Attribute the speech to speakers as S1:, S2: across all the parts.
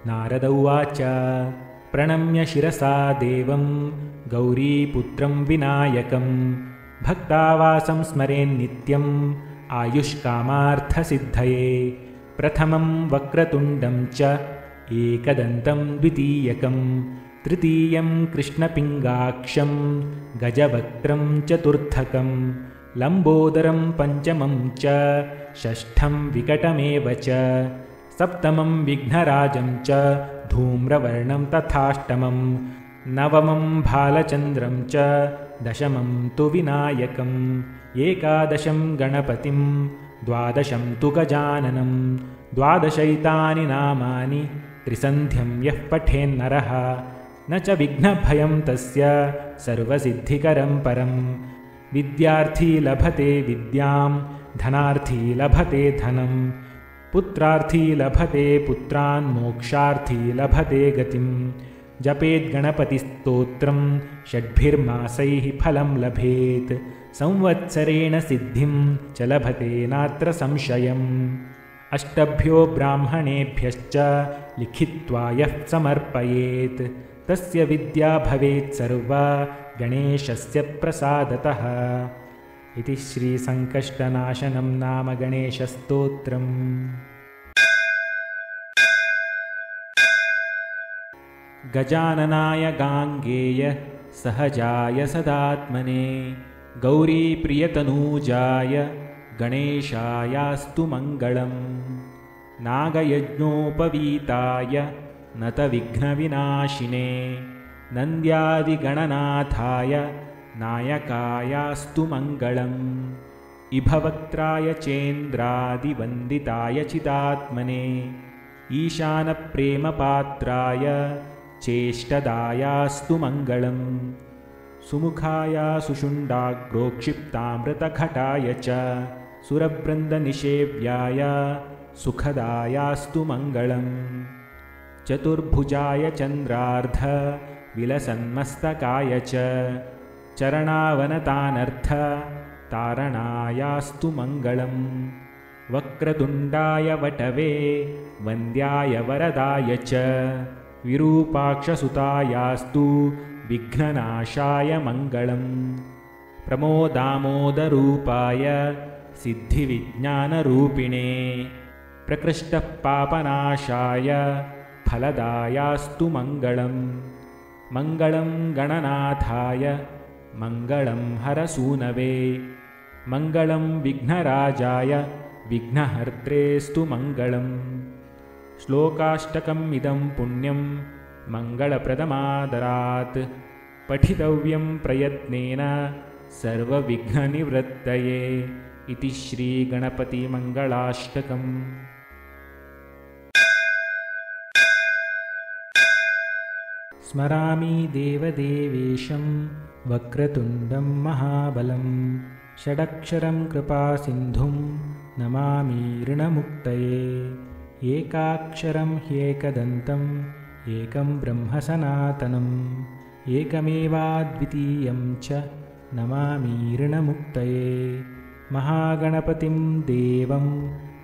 S1: नारद उवाच प्रणम्य शिरसा देवं गौरीपुत्रं विनायकं भक्तावासं स्मरेन्नित्यम् आयुष्कामार्थसिद्धये प्रथमं वक्रतुण्डं च एकदन्तं द्वितीयकं तृतीयं कृष्णपिङ्गाक्षं गजवक्त्रं चतुर्थकं लम्बोदरं पञ्चमं च षष्ठं विकटमेव च सप्तमं विघ्नराजं च धूम्रवर्णं तथाष्टमं नवमं भालचन्द्रं च दशमं तु विनायकम् एकादशं गणपतिं द्वादशं तु गजाननं द्वादशैतानि नामानि त्रिसन्ध्यं यः पठेन्नरः न च विघ्नभयं तस्य सर्वसिद्धिकरं परं विद्यार्थी लभते विद्यां धनार्थी लभते धनं पुत्रार्थी लभते पुत्रान् मोक्षार्थी लभते गतिं जपेद्गणपतिस्तोत्रं षड्भिर्मासैः फलं लभेत् संवत्सरेण सिद्धिं च लभते नात्र संशयम् अष्टभ्यो ब्राह्मणेभ्यश्च लिखित्वा यः समर्पयेत् तस्य विद्या भवेत् सर्वा गणेशस्य प्रसादतः। इति श्रीसङ्कष्टनाशनं नाम गणेशस्तोत्रम्। गजाननाय गाङ्गेय सहजाय सदात्मने गौरीप्रियतनूजाय गणेशायास्तु मङ्गलम् नागयज्ञोपवीताय नतविघ्नविनाशिने नन्द्यादिगणनाथाय नायकायास्तु मङ्गलम् इभवक्त्राय चेन्द्रादिवन्दिताय चिदात्मने ईशानप्रेमपात्राय चेष्टदायास्तु मङ्गलम् सुमुखाय सुषुण्डाग्रोक्षिप्तामृतघटाय च सुरवृन्दनिषेव्याय सुखदायास्तु मङ्गलम् चतुर्भुजाय चन्द्रार्ध विलसन्मस्तकाय च चरणावनतानर्थ तारणायास्तु मङ्गलम् वक्रतुण्डाय वटवे वन्द्याय वरदाय च विरूपाक्षसुतायास्तु विघ्ननाशाय मङ्गलम् प्रमोदामोदरूपाय सिद्धिविज्ञानरूपिणे प्रकृष्टः पापनाशाय फलदायास्तु मङ्गलम् मङ्गलं गणनाथाय मङ्गलं हरसूनवे मङ्गलं विघ्नराजाय विघ्नहर्त्रेस्तु मङ्गलम् श्लोकाष्टकम् इदं पुण्यं मङ्गलप्रदमादरात् पठितव्यं प्रयत्नेन सर्वविघ्ननिवृत्तये। इति श्रीगणपतिमङ्गलाष्टकम्। स्मरामि देवदेवेशं वक्रतुण्डं महाबलं षडक्षरं कृपासिन्धुं नमामि ऋणमुक्तये एकाक्षरं ह्येकदन्तम् एकं ब्रह्म सनातनम् एकमेवाद्वितीयं च नमामि ऋणमुक्तये महागणपतिं देवं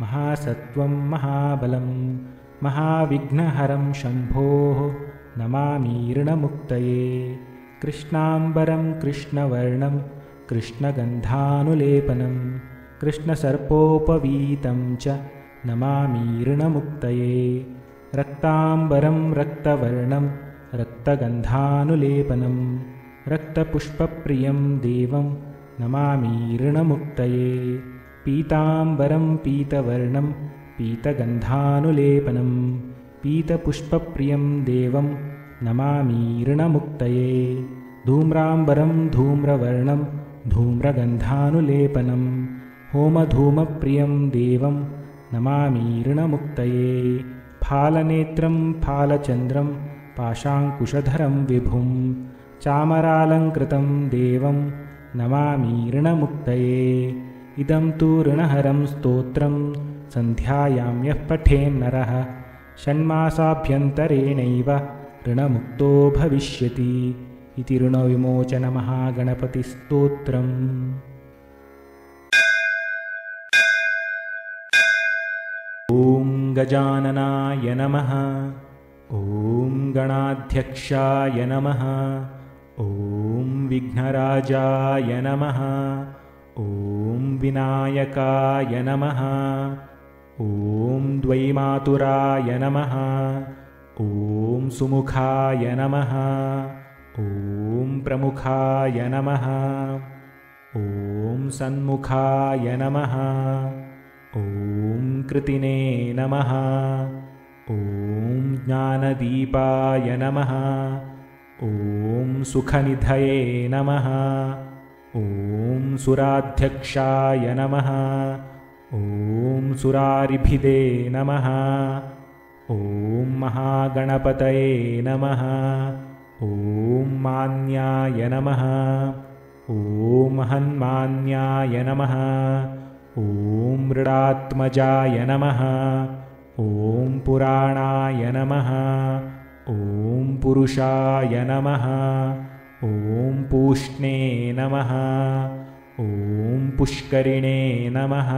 S1: महासत्त्वं महाबलं महाविघ्नहरं शम्भोः नमामि ऋणमुक्तये कृष्णाम्बरं कृष्णवर्णं कृष्णगन्धानुलेपनं कृष्णसर्पोपवीतं च नमामि ऋणमुक्तये रक्ताम्बरं रक्तवर्णं रक्तगन्धानुलेपनं रक्तपुष्पप्रियं देवं नमामि ऋणमुक्तये पीताम्बरं पीतवर्णं पीतगन्धानुलेपनं पीतपुष्पप्रियं देवं नमामि ऋणमुक्तये धूम्राम्बरं धूम्रवर्णं धूम्रगन्धानुलेपनं होमधूमप्रियं देवं नमामि ऋणमुक्तये फालनेत्रं फालचन्द्रं पाशाङ्कुशधरं विभुं चामरालङ्कृतं देवं नमामि ऋणमुक्तये इदं तु ऋणहरं स्तोत्रं सन्ध्यायां यः पठेन्नरः षण्मासाभ्यन्तरेणैव ऋणमुक्तो भविष्यति। इति ऋणविमोचनमहागणपतिस्तोत्रम्। ॐ गजाननाय नमः। ॐ गणाध्यक्षाय नमः। ॐ विघ्नराजाय नमः। ॐ विनायकाय नमः। ॐ द्वैमातुराय नमः। ॐ सुमुखाय नमः। ॐ प्रमुखाय नमः। ॐ सन्मुखाय नमः। ॐ कृतिने नमः। ॐ ज्ञानदीपाय नमः। ॐ सुखनिधये नमः। ॐ सुराध्यक्षाय नमः। ॐ सुरारिभिदे नमः। ॐ महागणपतये नमः। ॐ मान्याय नमः। ॐ महन्मान्याय नमः। ॐ मृडात्मजाय नमः। ॐ पुराणाय नमः। ॐ पुरुषाय नमः। ॐ पूष्णे नमः। ॐ पुष्करिणे नमः।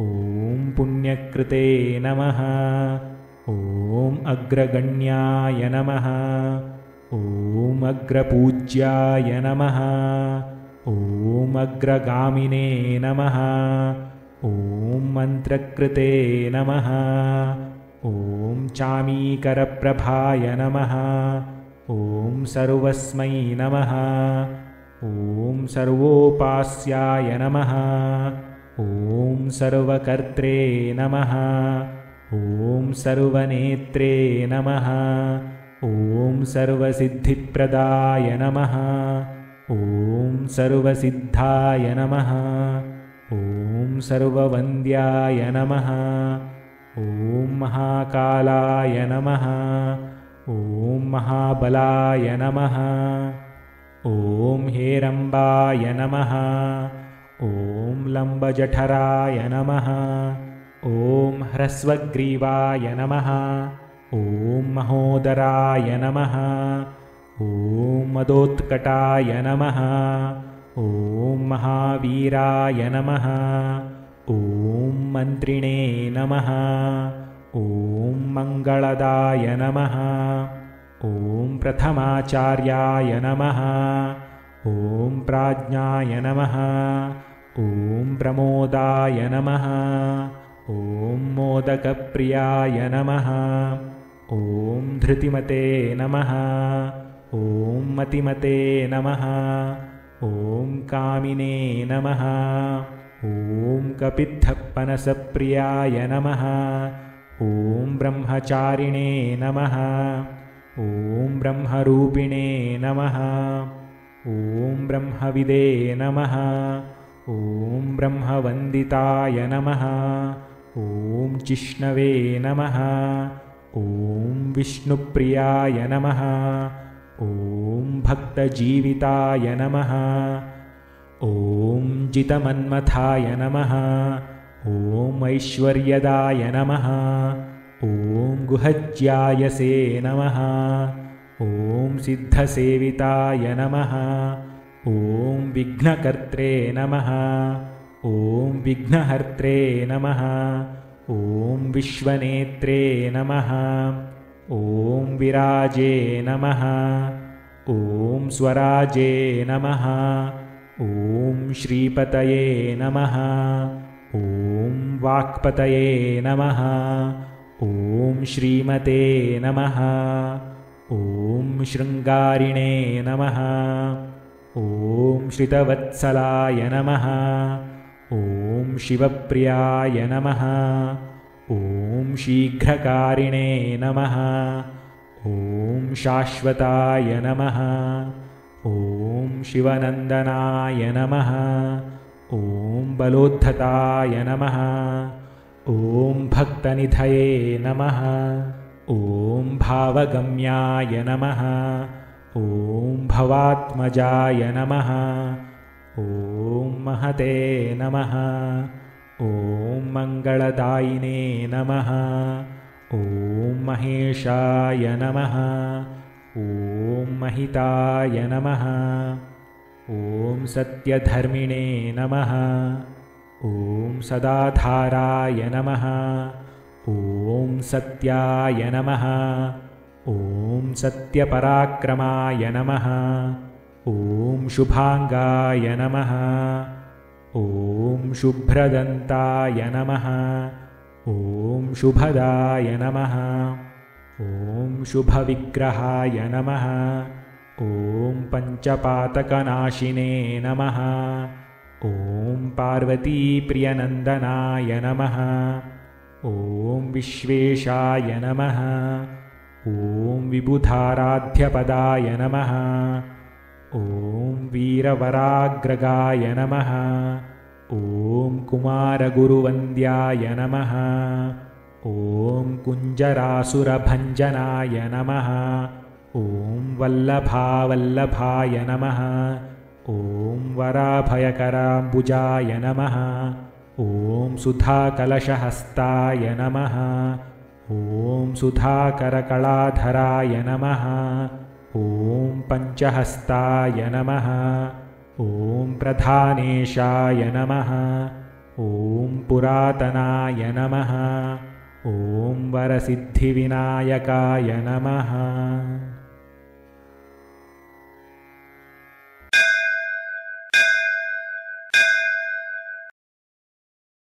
S1: ॐ पुण्यकृते नमः। ॐ अग्रगण्याय नमः। ॐ अग्रपूज्याय नमः। ॐ अग्रगामिने नमः। ॐ मन्त्रकृते नमः। ॐ चामीकरप्रभाय नमः। ॐ सर्वस्मै नमः। ॐ सर्वोपास्याय नमः। ॐ सर्वकर्त्रे नमः। ॐ सर्वनेत्रे नमः। ॐ सर्वसिद्धिप्रदाय नमः। ॐ सर्वसिद्धाय नमः। ॐ सर्ववन्द्याय नमः। ॐ महाकालाय नमः। ॐ महाबलाय नमः। ॐ हेरम्बाय नमः। ॐ लम्बजठराय नमः। ॐ ह्रस्वग्रीवाय नमः। ॐ महोदराय नमः। ॐ मदोत्कटाय नमः। ॐ महावीराय नमः। ॐ मन्त्रिणे नमः। ॐ मङ्गलदाय नमः। ॐ प्रथमाचार्याय नमः। ॐ प्राज्ञाय नमः। ॐ प्रमोदाय नमः। ॐ मोदकप्रियाय नमः। ॐ धृतिमते नमः। ॐ मतिमते नमः। ॐ कामिने नमः। ॐ कपित्थप्पनसप्रियाय नमः। ॐ ब्रह्मचारिणे नमः। ॐ ब्रह्मरूपिणे नमः। ॐ ब्रह्मविदे नमः। ॐ ब्रह्मवन्दिताय नमः। ॐ जिष्णवे नमः। ॐ विष्णुप्रियाय नमः। ॐ भक्तजीविताय नमः। ॐ जितमन्मथाय नमः। ॐ ऐश्वर्यदाय नमः। ॐ गुहज्यायसे नमः। ॐ सिद्धसेविताय नमः। ॐ विघ्नकर्त्रे नमः। ॐ विघ्नहर्त्रे नमः। ॐ विश्वनेत्रे नमः। ॐ विराजे नमः। ॐ स्वराजे नमः। ॐ श्रीपतये नमः। ॐ वाक्पतये नमः। ॐ श्रीमते नमः। ॐ शृङ्गारिणे नमः। ॐ श्रितवत्सलाय नमः। ॐ शिवप्रियाय नमः। ॐ शीघ्रकारिणे नमः। ॐ शाश्वताय नमः। ॐ शिवनन्दनाय नमः। ॐ बलोद्धताय नमः। ॐ भक्तनिधये नमः। ॐ भावगम्याय नमः। ॐ भवात्मजाय नमः। ॐ महते नमः। ॐ मङ्गलदायिने नमः। ॐ महेशाय नमः। ॐ महिताय नमः। ॐ सत्यधर्मिणे नमः। ॐ सदाधाराय नमः। ॐ सत्याय नमः। ॐ सत्यपराक्रमाय नमः। ॐ शुभाङ्गाय नमः। ॐ शुभ्रदन्ताय नमः। ॐ शुभदाय नमः। ॐ शुभविग्रहाय नमः। ॐ पञ्चपातकनाशिने नमः। ॐ पार्वतीप्रियनन्दनाय नमः। ॐ विश्वेशाय नमः। ॐ विबुधाराध्यपदाय नमः। ॐ वीरवराग्रगाय नमः। ॐ कुमारगुरुवन्द्याय नमः। ॐ कुञ्जरासुरभञ्जनाय नमः। ॐ वल्लभावल्लभाय नमः। ॐ वराभयकराम्बुजाय नमः। ॐ सुधाकलशहस्ताय नमः। ॐ सुधाकरकलाधराय नमः। ॐ पञ्चहस्ताय नमः। ॐ प्रधानेशाय नमः। ॐ पुरातनाय नमः। ॐ वरसिद्धिविनायकाय नमः।